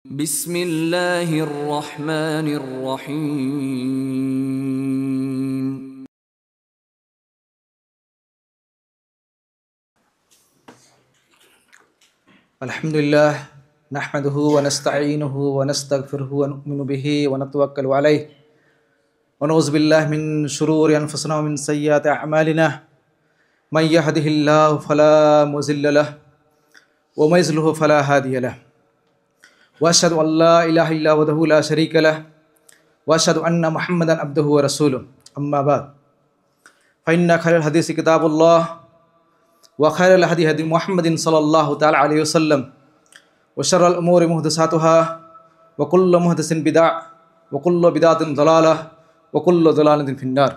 بسم اللہ الرحمن الرحیم۔ الحمد للہ نحمده ونستعینه ونستغفره ونؤمن به ونتوکل علیہ ونعوذ باللہ من شرور انفسنا ومن سیئات اعمالنا من يهده الله فلا مضل له ومن يضلل فلا هادي له واشهد ان لا اله الا هو وحده لا شريك له واشهد ان محمدا عبده ورسوله اما بعد فان خير الحديث كتاب الله وخير الهدي هدي محمد صلى الله تعالى عليه وسلم وشر الامور محدثاتها وكل محدث بدعة وكل بدعة ضلالة وكل ضلالة في النار۔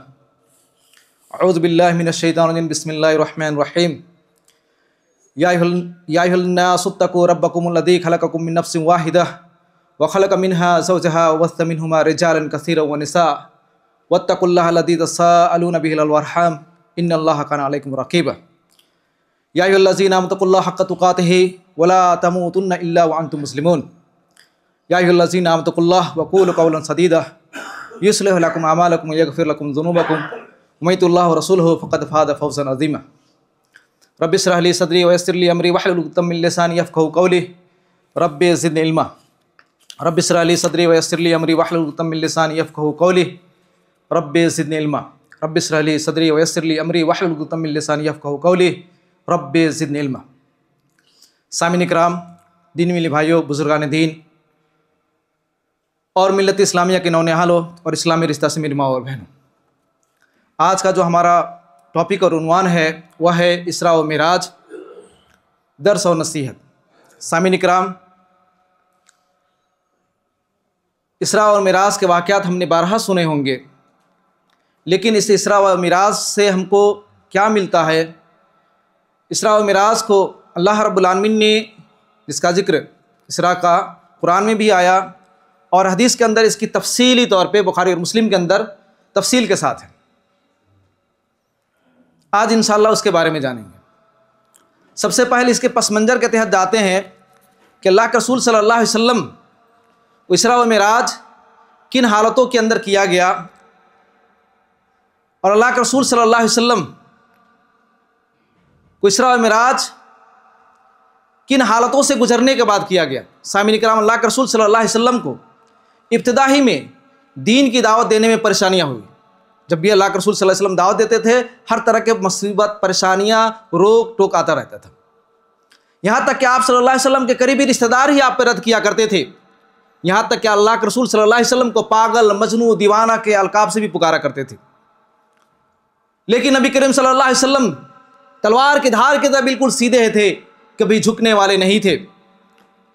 اعوذ باللہ من الشیطان الرجیم، بسم اللہ الرحمن الرحیم۔ یا ایھا الناس اتقوا ربکم الذی خلقکم من نفس واحدہ وخلق منها زوجها وبث منهما رجالا کثیرا ونساء واتقوا اللہ الذی تساءلون به والارحام ان اللہ کان علیکم رقیبا۔ یا ایھا الذین آمنوا اتقوا اللہ حق تقاتہ ولا تموتن الا وانتم مسلمون۔ یا ایھا الذین آمنوا اتقوا اللہ وقولوا قولا سدیدا یصلح لکم اعمالکم ویغفر لکم ذنوبکم ومن یطع اللہ ورسولہ فقد فاز فوزا عظیما۔ رب اشرح لی صدری ویسر لی امری واحلل عقدۃ من لسانی یفقہوا قولی رب زدنی علما۔ رب اشرح لی صدری ویسر لی امری واحلل عقدۃ من لسانی یفقہوا قولی رب زدنی علما۔ رب اشرح لی صدری ویسر لی امری واحلل عقدۃ من لسانی یفقہوا قولی رب زدنی علما۔ سامعین اکرام، دین ملی بھائیوں، بزرگان دین اور ملت اسلامیہ کے نونہالوں اور اسلامی رشتہ سے میری ماں اور بہنوں، آج کا جو ہمارا ٹاپک اور عنوان ہے وہ ہے اسراء و معراج، درس اور نصیحت۔ سامعین اکرام، اسراء اور معراج کے واقعات ہم نے بارہا سنے ہوں گے، لیکن اس اسراء و معراج سے ہم کو کیا ملتا ہے؟ اسراء و معراج کو اللہ رب العالمین نے، جس کا ذکر اسراء کا قرآن میں بھی آیا اور حدیث کے اندر اس کی تفصیلی طور پہ بخاری اور مسلم کے اندر تفصیل کے ساتھ ہے، آج انشاءاللہ اس کے بارے میں جانیں گے۔ سب سے پہلے اس کے پس منظر کے تحت جاتے ہیں کہ اللہ کے رسول صلی اللہ علیہ وسلم کو اسراء و معراج کن حالتوں کے اندر کیا گیا، اور اللہ کے رسول صلی اللہ علیہ وسلم کو اسراء و معراج کن حالتوں سے گزرنے کے بعد کیا گیا۔ سامعین کرام، اللہ کے رسول صلی اللہ علیہ وسلم کو ابتدا ہی میں دین کی دعوت دینے میں پریشانیاں ہوئی۔ جب بھی اللہ کے رسول صلی اللہ علیہ وسلم دعوت دیتے تھے، ہر طرح کے مصیبت، پریشانیاں، روک ٹوک آتا رہتا تھا، یہاں تک کہ آپ صلی اللہ علیہ وسلم کے قریبی رشتہ دار ہی آپ پہ رد کیا کرتے تھے، یہاں تک کہ اللہ کے رسول صلی اللہ علیہ وسلم کو پاگل، مجنون، دیوانہ کے القاب سے بھی پکارا کرتے تھے۔ لیکن نبی کریم صلی اللہ علیہ وسلم تلوار کی دھار کی طرح بالکل سیدھے تھے، کبھی جھکنے والے نہیں تھے،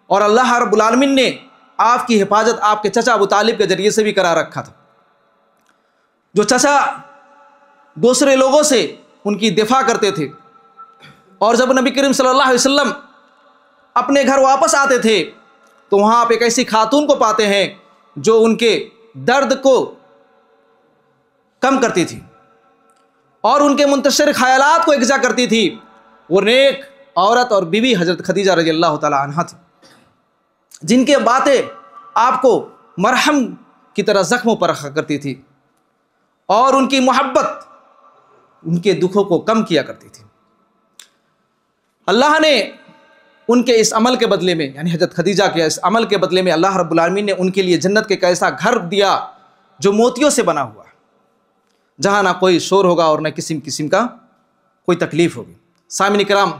اور اللہ رب العالمین نے آپ کی حفاظت آپ کے چچا ابو طالب کے ذریعے سے بھی کرا رکھا تھا۔ جو چچا دوسرے لوگوں سے ان کی دفاع کرتے تھے، اور جب نبی کریم صلی اللہ علیہ وسلم اپنے گھر واپس آتے تھے تو وہاں آپ ایک ایسی خاتون کو پاتے ہیں جو ان کے درد کو کم کرتی تھی اور ان کے منتشر خیالات کو اغضا کرتی تھی۔ وہ نیک عورت اور بیوی حضرت خدیجہ رضی اللہ تعالی عنہا تھی، جن کے باتیں آپ کو مرہم کی طرح زخموں پر رکھا کرتی تھی اور ان کی محبت ان کے دکھوں کو کم کیا کرتی تھی۔ اللہ نے ان کے اس عمل کے بدلے میں، یعنی حضرت خدیجہ کے اس عمل کے بدلے میں، اللہ رب العالمین نے ان کے لیے جنت کے ایک ایسا گھر دیا جو موتیوں سے بنا ہوا ہے، جہاں نہ کوئی شور ہوگا اور نہ قسم کا کوئی تکلیف ہوگی۔ سامعین کرام،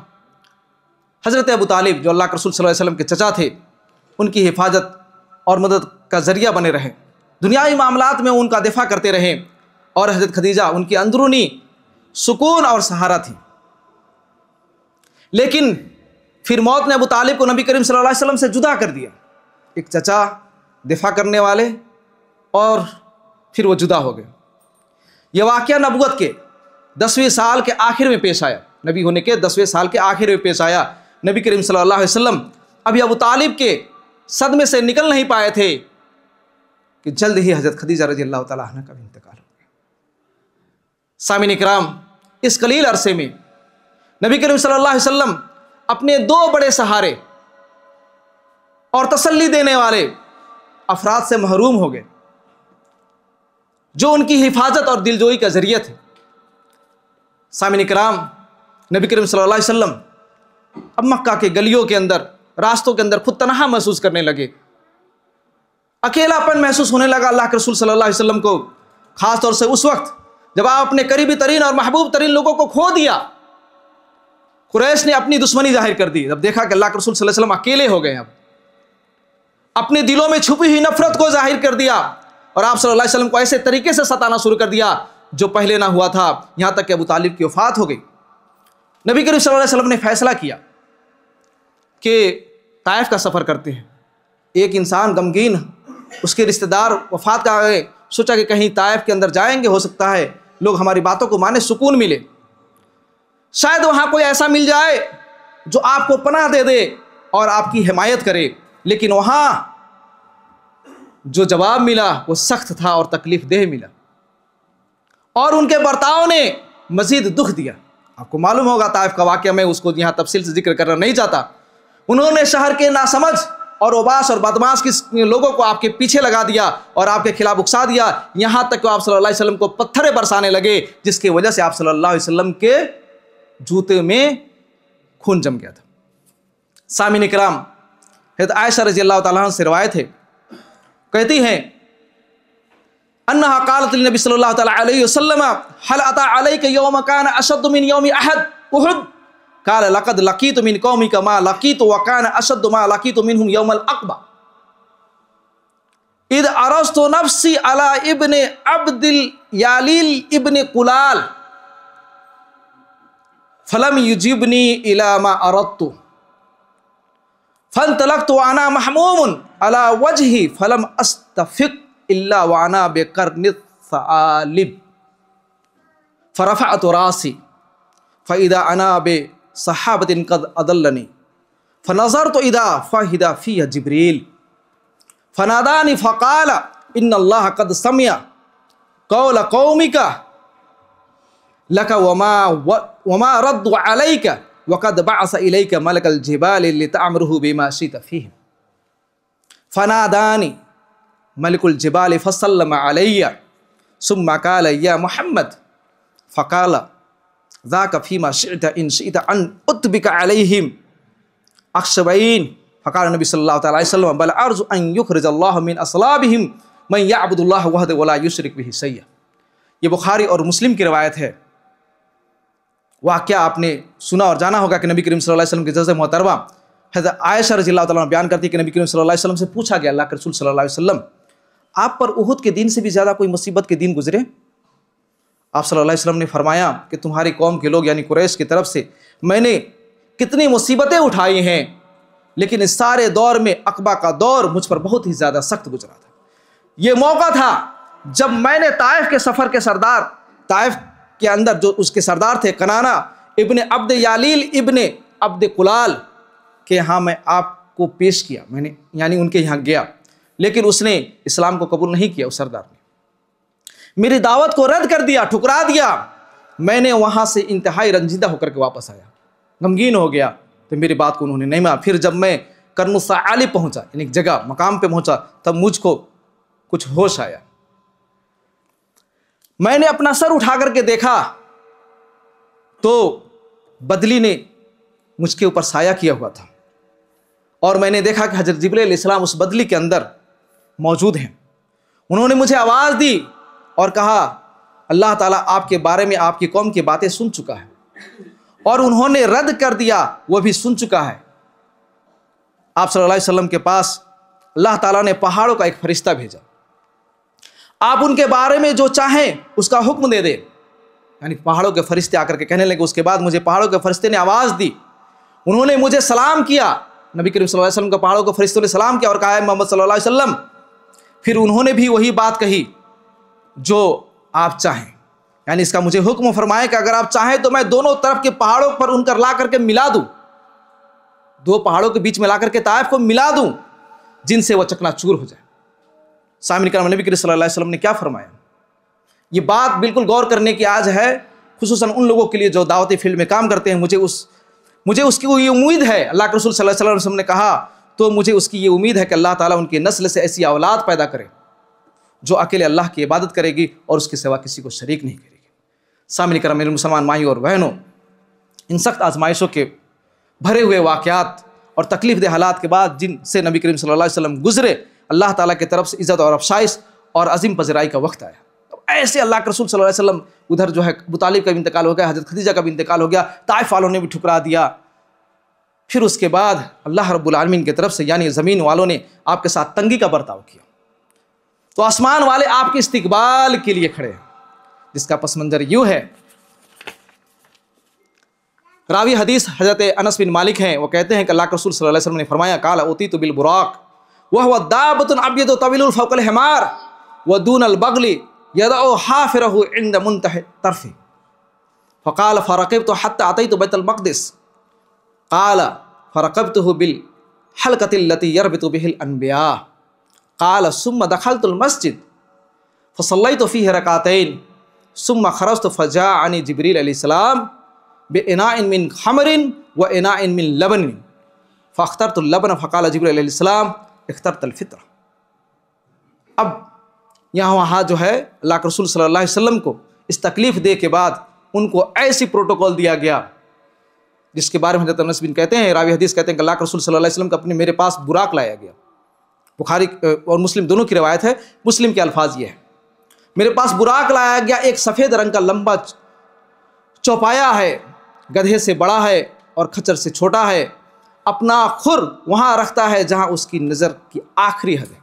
حضرت ابو طالب جو اللہ کے رسول صلی اللہ علیہ وسلم کے چچا تھے، ان کی حفاظت اور مدد کا ذریعہ بنے رہے، دنیاوی معاملات میں ان کا دفاع کرتے رہے، اور حضرت خدیجہ ان کی اندرونی سکون اور سہارا تھی۔ لیکن پھر موت نے ابو طالب کو نبی کریم صلی اللہ علیہ وسلم سے جدا کر دیا، ایک چچا، دفاع کرنے والے، اور پھر وہ جدا ہو گئے۔ یہ واقعہ نبوت کے 10ویں سال کے آخر میں پیش آیا، نبی ہونے کے 10ویں سال کے آخر میں پیش آیا۔ نبی کریم صلی اللہ علیہ وسلم ابھی ابو طالب کے صدمے سے نکل نہیں پائے تھے کہ جلد ہی حضرت خدیجہ رضی اللہ تعالیٰ عنہ کا بھی انتقال ہو گیا۔ سامعین کرام، اس قلیل عرصے میں نبی کریم صلی اللہ علیہ وسلم اپنے دو بڑے سہارے اور تسلی دینے والے افراد سے محروم ہو گئے جو ان کی حفاظت اور دلجوئی کا ذریعہ تھے۔ سامعین کرام، نبی کریم صلی اللہ علیہ وسلم اب مکہ کے گلیوں کے اندر، راستوں کے اندر خود تنہا محسوس کرنے لگے، اکیلا پن محسوس ہونے لگا اللہ کے رسول صلی اللہ علیہ وسلم کو، خاص طور سے اس وقت جب آپ اپنے قریبی ترین اور محبوب ترین لوگوں کو کھو دیا۔ قریش نے اپنی دشمنی ظاہر کر دی جب دیکھا کہ اللہ کے رسول صلی اللہ علیہ وسلم اکیلے ہو گئے، اب اپنے دلوں میں چھپی ہوئی نفرت کو ظاہر کر دیا اور آپ صلی اللہ علیہ وسلم کو ایسے طریقے سے ستانا شروع کر دیا جو پہلے نہ ہوا تھا، یہاں تک کہ ابو طالب کی وفات ہو گئی۔ نبی کریم صلی اللہ علیہ وسلم نے فیصلہ کیا کہ طائف کا سفر کرتے ہیں۔ ایک انسان غمگین، اس کے رشتہ دار وفات کا آگے، سوچا کہ کہیں طائف کے اندر جائیں گے، ہو سکتا ہے لوگ ہماری باتوں کو مانے، سکون ملے، شاید وہاں کوئی ایسا مل جائے جو آپ کو پناہ دے دے اور آپ کی حمایت کرے۔ لیکن وہاں جو جواب ملا وہ سخت تھا اور تکلیف دہ ملا، اور ان کے برتاؤ نے مزید دکھ دیا۔ آپ کو معلوم ہوگا طائف کا واقعہ، میں اس کو یہاں تفصیل سے ذکر کرنا نہیں چاہتا۔ انہوں نے شہر کے ناسمجھ اور اوباش اور بدماش کے لوگوں کو آپ کے پیچھے لگا دیا اور آپ کے خلاف اکسا دیا، یہاں تک کہ آپ صلی اللہ علیہ وسلم کو پتھریں برسانے لگے، جس کی وجہ سے آپ صلی اللہ علیہ وسلم کے جوتے میں خون جم گیا تھا۔ سامعین کرام، حضرت عائشہ رضی اللہ تعالیٰ عنہ سے روایت ہے، کہتی ہیں انہا قالت للنبی صلی اللہ تعالیٰ علیہ وسلم هل اتى عليك يوم كان اشد من يوم احد قال لقد لقيت من قومك ما لقيت وكان اشد ما لقيت منهم يوم العقبة اذ عرضت نفسي على ابن عبد الياليل ابن قلال فلم يجبني الى ما اردت فانطلقت وانا محموم على وجهي فلم استفق الا وانا بقرن الثعالب فرفعت راسي فاذا انا بصحابة قد اضلني فنظرت اذا فاذا في جبريل فناداني فقال ان الله قد سمع قول قومك لك وما ردوا عليك وقد بعث إليك ملك الجبال لتأمره بما شئت فيهم فناداني ملك الجبال فسلم علي ثم قال يا محمد فقال ذاك فيما شئت إن شئت أن أتبك عليهم أخشبين فقال النبي صلى الله عليه وسلم بل أرجو أن يخرج الله من أصلابهم من يعبد الله وحده ولا يشرك به شيئا۔ یہ بخاری اور مسلم کی روایت ہے۔ واقعہ آپ نے سنا اور جانا ہوگا کہ نبی کریم صلی اللہ علیہ وسلم کی جزء محترمہ حضرت عائشہ رضی اللہ تعالیٰ عنہ بیان کرتی ہے کہ نبی کریم صلی اللہ علیہ وسلم سے پوچھا گیا، اللہ کے رسول صلی اللہ علیہ وسلم آپ پر احد کے دن سے بھی زیادہ کوئی مصیبت کے دن گزرے؟ آپ صلی اللہ علیہ وسلم نے فرمایا کہ تمہاری قوم کے لوگ یعنی قریش کی طرف سے میں نے کتنی مصیبتیں اٹھائی ہیں، لیکن اس سارے دور میں عقبہ کا دور مجھ پر بہت ہی زیادہ سخت گزرا تھا۔ یہ موقع تھا جب میں نے طائف کے سفر کے سردار، طائف کے اندر جو اس کے سردار تھے کنانا ابن عبد یالیل ابن عبد قلال کے ہاں میں آپ کو پیش کیا، میں نے یعنی ان کے یہاں گیا، لیکن اس نے اسلام کو قبول نہیں کیا۔ اس سردار نے میری دعوت کو رد کر دیا، ٹھکرا دیا۔ میں نے وہاں سے انتہائی رنجیدہ ہو کر کے واپس آیا، غمگین ہو گیا، تو میری بات کو انہوں نے نہیں مانا۔ پھر جب میں قرن الثعالب پہنچا، یعنی ایک جگہ مقام پہ پہنچا، تب مجھ کو کچھ ہوش آیا۔ میں نے اپنا سر اٹھا کر کے دیکھا تو بدلی نے مجھ کے اوپر سایہ کیا ہوا تھا، اور میں نے دیکھا کہ حضرت جبریل علیہ السلام اس بدلی کے اندر موجود ہیں۔ انہوں نے مجھے آواز دی اور کہا اللہ تعالیٰ آپ کے بارے میں آپ کی قوم کی باتیں سن چکا ہے، اور انہوں نے رد کر دیا وہ بھی سن چکا ہے۔ آپ صلی اللہ علیہ وسلم کے پاس اللہ تعالیٰ نے پہاڑوں کا ایک فرشتہ بھیجا، آپ ان کے بارے میں جو چاہیں اس کا حکم دے دے۔ یعنی پہاڑوں کے فرشتے آ کر کے کہنے لگے۔ اس کے بعد مجھے پہاڑوں کے فرشتے نے آواز دی، انہوں نے مجھے سلام کیا، نبی کریم صلی اللہ علیہ وسلم کو پہاڑوں کے فرشتوں نے سلام کیا اور کہا ہے محمد صلی اللہ علیہ وسلم۔ پھر انہوں نے بھی وہی بات کہی جو آپ چاہیں، یعنی اس کا مجھے حکم فرمائے کہ اگر آپ چاہیں تو میں دونوں طرف کے پہاڑوں پر ان کر لا کر کے ملا دوں، دو پہاڑوں کے بیچ میں لا کر کے طائف کو ملا دوں جن سے وہ چکنا چور ہو جائے۔ سامعین کرام، نبی کریم صلی اللہ علیہ وسلم نے کیا فرمایا؟ یہ بات بالکل غور کرنے کی آج ہے، خصوصاً ان لوگوں کے لیے جو دعوتی فیلڈ میں کام کرتے ہیں۔ مجھے اس کی یہ امید ہے، اللہ کے رسول صلی اللہ علیہ وسلم نے کہا تو مجھے اس کی یہ امید ہے کہ اللہ تعالیٰ ان کی نسل سے ایسی اولاد پیدا کرے جو اکیلے اللہ کی عبادت کرے گی اور اس کے سوا کسی کو شریک نہیں کرے گی۔ سامعین کرام، میرے مسلمان مائیوں اور بہنوں، ان سخت آزمائشوں کے بھرے ہوئے واقعات اور تکلیف دہ حالات کے بعد جن سے نبی کریم صلی اللہ علیہ وسلم گزرے، اللہ تعالیٰ کی طرف سے عزت اور افشائش اور عظیم پذیرائی کا وقت آیا۔ ایسے اللہ کے رسول صلی اللہ علیہ وسلم ادھر جو ہے ابو طالب کا بھی انتقال ہو گیا، حضرت خدیجہ کا بھی انتقال ہو گیا، طائف والوں نے بھی ٹھکرا دیا۔ پھر اس کے بعد اللہ رب العالمین کی طرف سے یعنی زمین والوں نے آپ کے ساتھ تنگی کا برتاؤ کیا، تو آسمان والے آپ کے استقبال کے لیے کھڑے ہیں، جس کا پس منظر یوں ہے۔ راوی حدیث حضرت انس بن مالک ہیں، وہ کہتے ہیں کہ اللہ کے رسول صلی اللہ علیہ وسلم نے فرمایا قال اوتیت بالبراق وهو دابة ابيض طويل فوق الحمار ودون البغل يضع حافره عند منتهى طرفه فقال فركبت حتى اتيت بيت المقدس قال فركبته بالحلقة التي يربط به الانبياء قال ثم دخلت المسجد فصليت فيه ركعتين ثم خرجت فجاءني جبريل عليه السلام بإناء من خمر وإناء من لبن فاخترت اللبن فقال جبريل عليه السلام اخترت الفطر۔ اب یہاں وہاں جو ہے اللہ کے رسول صلی اللہ علیہ وسلم کو اس تکلیف دے کے بعد ان کو ایسی پروٹوکول دیا گیا جس کے بارے میں حضرت انس بن کہتے ہیں، راوی حدیث کہتے ہیں کہ اللہ کے رسول صلی اللہ علیہ وسلم کا میرے پاس براق لایا گیا۔ بخاری اور مسلم دونوں کی روایت ہے، مسلم کے الفاظ یہ ہے، میرے پاس براق لایا گیا، ایک سفید رنگ کا لمبا چوپایا ہے، گدھے سے بڑا ہے اور کھچر سے چھوٹا ہے، اپنا کھر وہاں رکھتا ہے جہاں اس کی نظر کی آخری حد ہے۔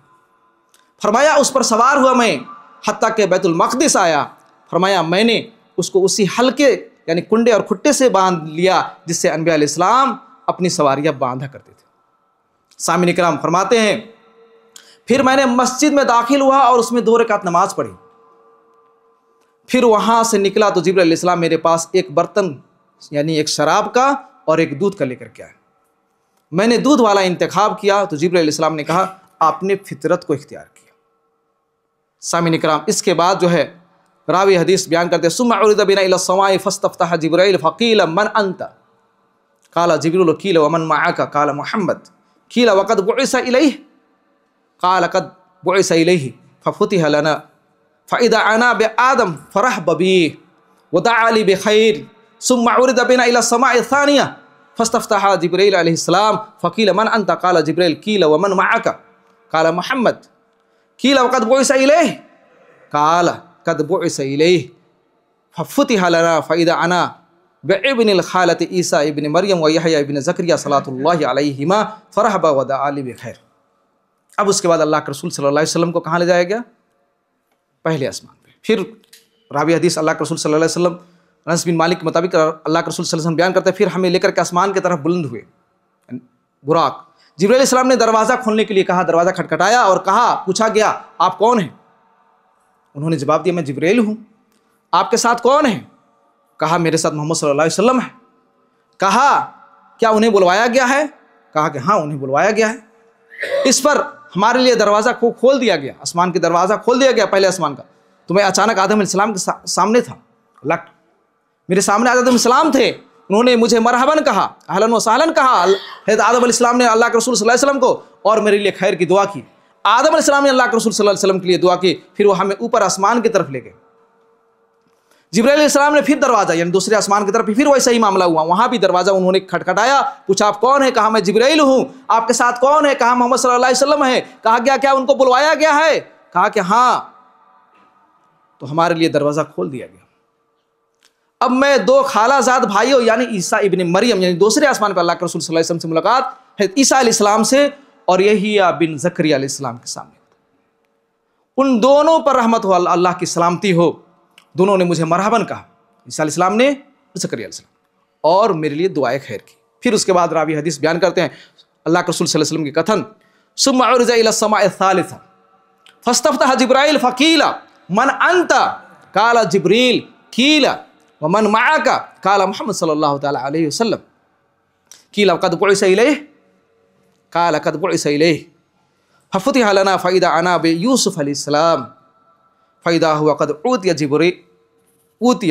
فرمایا اس پر سوار ہوا میں حتیٰ کہ بیت المقدس آیا، فرمایا میں نے اس کو اسی حلقے یعنی کنڈے اور کھٹے سے باندھ لیا جس سے انبیاء علیہ السلام اپنی سواریاں باندھا کرتے تھے۔ سامعین کرام فرماتے ہیں پھر میں نے مسجد میں داخل ہوا اور اس میں 2 رکعت نماز پڑھی، پھر وہاں سے نکلا تو جبرائیل علیہ السلام میرے پاس ایک برتن یعنی ایک شراب کا اور ایک دودھ کا لے کر کے آئے۔ میں نے دودھ والا انتخاب کیا تو جبرائیل علیہ السلام نے کہا آپ نے فطرت کو اختیار کیا۔ سامعین کرام اس کے بعد جو ہے راوی حدیث بیان کرتے ہیں ثم عرض بنا الى السماء فاستفتح جبرائیل فقیل من انت قال جبریل قیل ومن معك قال محمد قیل وقد بعث الیہ قال قد بعث الیہ ففتح لنا فاذا انا بآدم فرحب بی ودعا لي بخیر ثم عرض بنا الى السماء الثانیہ فاستفتح جبرائیل علیہ السلام فقیل من انت قال جبرائیل قیل ومن معك قال محمد قیل وقد بعث الیہ قال قد بعث الیہ ففتح لنا فاذا انا بابن الخالة عیسیٰ ابن مریم ویحییٰ ابن زکریا صلاۃ اللہ علیہما فرحب ودعا لی بخیر۔ اب اس کے بعد اللہ کے رسول صلی اللہ علیہ وسلم کو کہاں لے جایا گیا؟ پہلے آسمان پہ۔ پھر راوی حدیث اللہ کے رسول صلی اللہ علیہ وسلم انس بن مالک کے مطابق اللہ کے رسول صلی اللہ علیہ وسلم بیان کرتے ہیں پھر ہمیں لے کر کے آسمان کی طرف بلند ہوئے براق۔ جبرائیل علیہ السلام نے دروازہ کھولنے کے لیے کہا، دروازہ کھٹکھٹایا اور کہا، پوچھا گیا آپ کون ہیں؟ انہوں نے جواب دیا میں جبرائیل ہوں۔ آپ کے ساتھ کون ہیں؟ کہا میرے ساتھ محمد صلی اللہ علیہ وسلم ہے۔ کہا کیا انہیں بلوایا گیا ہے؟ کہا کہ ہاں انہیں بلوایا گیا ہے۔ اس پر ہمارے لیے دروازہ کو کھول دیا گیا، آسمان کی دروازہ کھول دیا گیا پہلے آسمان کا، تو میں اچانک آدم علیہ السلام کے سامنے تھا، میرے سامنے آدم علیہ السلام تھے، انہوں نے مجھے مرحباً کہا، اہلاً و سہلاً کہا حضرت آدم علیہ السلام نے اللہ کے رسول صلی اللہ علیہ وسلم کو اور میرے لیے خیر کی دعا کی۔ آدم علیہ السلام نے اللہ کے رسول صلی اللہ علیہ وسلم کے لیے دعا کی، پھر وہ ہمیں اوپر آسمان کی طرف لے گئے۔ جبرائیل علیہ السلام نے پھر دروازہ یعنی دوسرے آسمان کی طرف پھر ویسا ہی معاملہ ہوا، وہاں بھی دروازہ انہوں نے کھٹکھٹایا، پوچھا آپ کون ہیں؟ کہا میں جبرائیل ہوں۔ آپ کے ساتھ کون ہے؟ کہا محمد صلی اللہ علیہ وسلم ہے۔ کہا گیا کیا ان کو بلوایا گیا ہے؟ کہا کہ ہاں، تو ہمارے لیے دروازہ کھول دیا گیا۔ اب میں 2 خالہ زاد بھائیوں یعنی عیسیٰ ابن مریم یعنی دوسرے آسمان پر اللہ کے رسول صلی اللہ علیہ وسلم سے ملاقات ہے، عیسیٰ علیہ السلام سے اور یحییٰ بن زکریا علیہ السلام کے سامنے، ان دونوں پر رحمت ہو اللہ کی سلامتی ہو، دونوں نے مجھے مرحباً کہا، عیسیٰ علیہ السلام نے زکریا علیہ السلام، اور میرے لیے دعائے خیر کی۔ پھر اس کے بعد راوی حدیث بیان کرتے ہیں اللہ کے رسول صلی اللہ علیہ وسلم کی کتھن ثم عرج الى السماء الثالثة فاستفتح جبرائیل فقیل من انت قال جبریل قیل ومن معك قال محمد صلی اللہ تعالی علیہ وسلم قیل قد بعث الیہ قال قد بعث الیہ ففتح لنا فاذا انا بيوسف علیہ السلام فاذا هو قد اوتي جبريل اوتي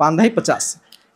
5 50।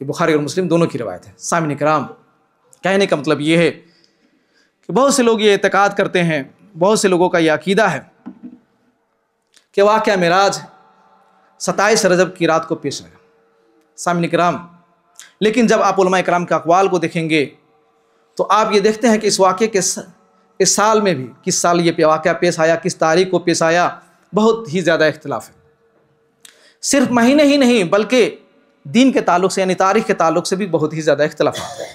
یہ بخاری اور مسلم دونوں کی روایت ہے۔ سامعین کرام، کہنے کا مطلب یہ ہے کہ بہت سے لوگ یہ اعتقاد کرتے ہیں، بہت سے لوگوں کا یہ عقیدہ ہے کہ واقعہ معراج 27 رجب کی رات کو پیش آیا۔ سامعین کرام، لیکن جب آپ علماء کرام کے اقوال کو دیکھیں گے تو آپ یہ دیکھتے ہیں کہ اس واقعے کے اس سال میں بھی، کس سال یہ واقعہ پیش آیا، کس تاریخ کو پیش آیا، بہت ہی زیادہ اختلاف ہے۔ صرف مہینے ہی نہیں بلکہ دین کے تعلق سے یعنی تاریخ کے تعلق سے بھی بہت ہی زیادہ اختلافات ہیں۔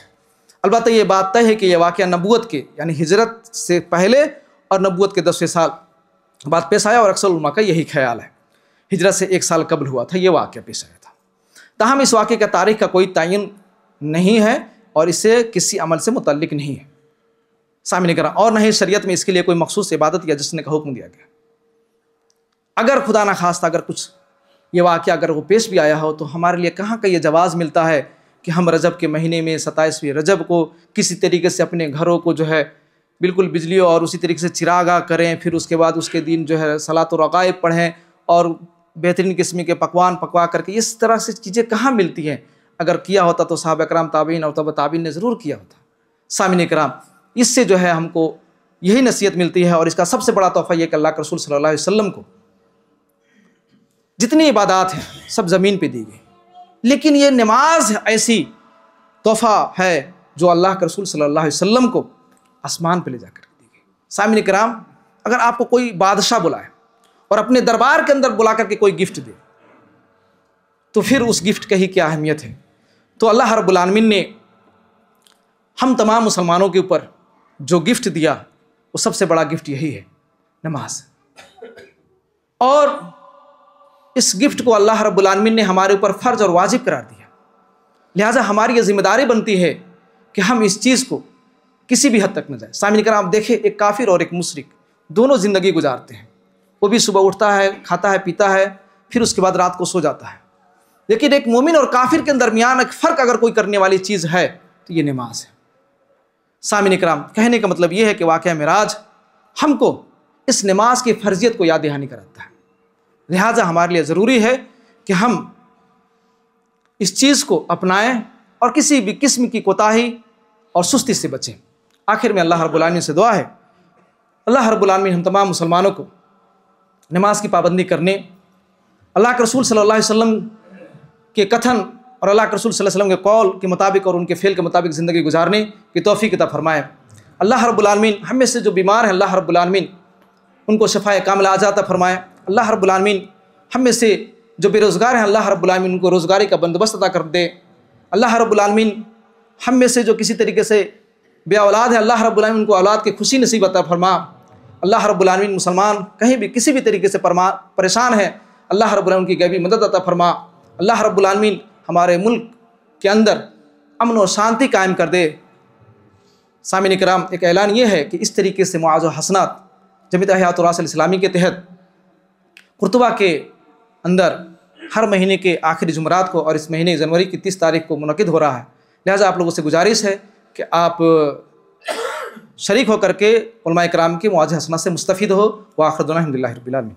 البتہ یہ بات طے ہے کہ یہ واقعہ نبوت کے یعنی ہجرت سے پہلے اور نبوت کے 10 سال بعد پیش آیا، اور اکثر علماء کا یہی خیال ہے، ہجرت سے 1 سال قبل ہوا تھا یہ واقعہ پیش آیا تھا۔ تاہم اس واقعے کا تاریخ کا کوئی تعین نہیں ہے اور اسے کسی عمل سے متعلق نہیں ہے سامعین کرام، اور نہ ہی شریعت میں اس کے لیے کوئی مخصوص عبادت یا جشن کا حکم دیا گیا۔ اگر خدا نخواستہ اگر کچھ یہ واقعہ اگر وہ پیش بھی آیا ہو تو ہمارے لیے کہاں کا یہ جواز ملتا ہے کہ ہم رجب کے مہینے میں 27ویں رجب کو کسی طریقے سے اپنے گھروں کو جو ہے بالکل بجلی اور اسی طریقے سے چراغاں کریں، پھر اس کے بعد اس کے دن جو ہے صلاۃ و رغائب پڑھیں اور بہترین قسم کے پکوان پکوا کر کے، اس طرح سے چیزیں کہاں ملتی ہیں؟ اگر کیا ہوتا تو صحابہ کرام تابعین اور تبع تابعین نے ضرور کیا ہوتا۔ سامعین کرام، اس سے جو ہے ہم کو یہی نصیحت ملتی ہے، اور اس کا سب سے بڑا تحفہ یہ کہ اللہ کے رسول صلی اللہ علیہ وسلم کو جتنی عبادات ہیں سب زمین پہ دی گئی، لیکن یہ نماز ایسی تحفہ ہے جو اللہ کے رسول صلی اللہ علیہ وسلم کو آسمان پہ لے جا کر دی گئی۔ سامعین کرام، اگر آپ کو کوئی بادشاہ بلائے اور اپنے دربار کے اندر بلا کر کے کوئی گفٹ دے تو پھر اس گفٹ کی کیا اہمیت ہے؟ تو اللہ رب العالمین نے ہم تمام مسلمانوں کے اوپر جو گفٹ دیا وہ سب سے بڑا گفٹ یہی ہے، نماز۔ اور اس گفٹ کو اللہ رب العالمین نے ہمارے اوپر فرض اور واجب قرار دیا، لہٰذا ہماری یہ ذمہ داری بنتی ہے کہ ہم اس چیز کو کسی بھی حد تک نہ جائیں۔ سامعین کرام، آپ دیکھیں ایک کافر اور ایک مشرک دونوں زندگی گزارتے ہیں، وہ بھی صبح اٹھتا ہے، کھاتا ہے، پیتا ہے، پھر اس کے بعد رات کو سو جاتا ہے، لیکن ایک مومن اور کافر کے درمیان ایک فرق اگر کوئی کرنے والی چیز ہے تو یہ نماز ہے۔ سامعین کرام، کہنے کا مطلب یہ ہے کہ واقعہ معراج ہم کو اس نماز کی فرضیت کو یاد دہانی کراتا ہے، لہٰذا ہمارے لیے ضروری ہے کہ ہم اس چیز کو اپنائیں اور کسی بھی قسم کی کوتاہی اور سستی سے بچیں۔ آخر میں اللہ رب العالمین سے دعا ہے، اللہ رب العالمین ہم تمام مسلمانوں کو نماز کی پابندی کرنے، اللہ کے رسول صلی اللہ علیہ وسلم کے کتھن اور اللہ کے رسول صلی اللہ علیہ وسلم کے قول کے مطابق اور ان کے فعل کے مطابق زندگی گزارنے کی توفیق عطا فرمائے۔ اللہ رب العالمین ہم میں سے جو بیمار ہیں اللہ رب العالمین ان کو شفائے کاملہ عطا فرمائے۔ اللہ رب العالمین ہم میں سے جو بے روزگار ہیں اللہ رب العالمین ان کو روزگاری کا بندوبست عطا کر دے۔ اللہ رب العالمین ہم میں سے جو کسی طریقے سے بے اولاد ہیں اللہ رب العالمین ان کو اولاد کی خوشی نصیب عطا فرما۔ اللہ رب العالمین مسلمان کہیں بھی کسی بھی طریقے سے پریشان ہیں اللہ رب العالمین کی غیبی مدد عطا فرما۔ اللہ رب العالمین ہمارے ملک کے اندر امن و شانتی قائم کر دے۔ سامعین کرام، ایک اعلان یہ ہے کہ اس طریقے سے معاذ و حسنات جمعیت احیاء التراث الاسلامی کے تحت قرطبہ کے اندر ہر مہینے کے آخری جمعرات کو اور اس مہینے جنوری کی 30 تاریخ کو منعقد ہو رہا ہے، لہٰذا آپ لوگوں سے گزارش ہے کہ آپ شریک ہو کر کے علماء کرام کی معاذ حسنات سے مستفید ہو۔ وآخر دعوانا الحمدللہ رب العالمین۔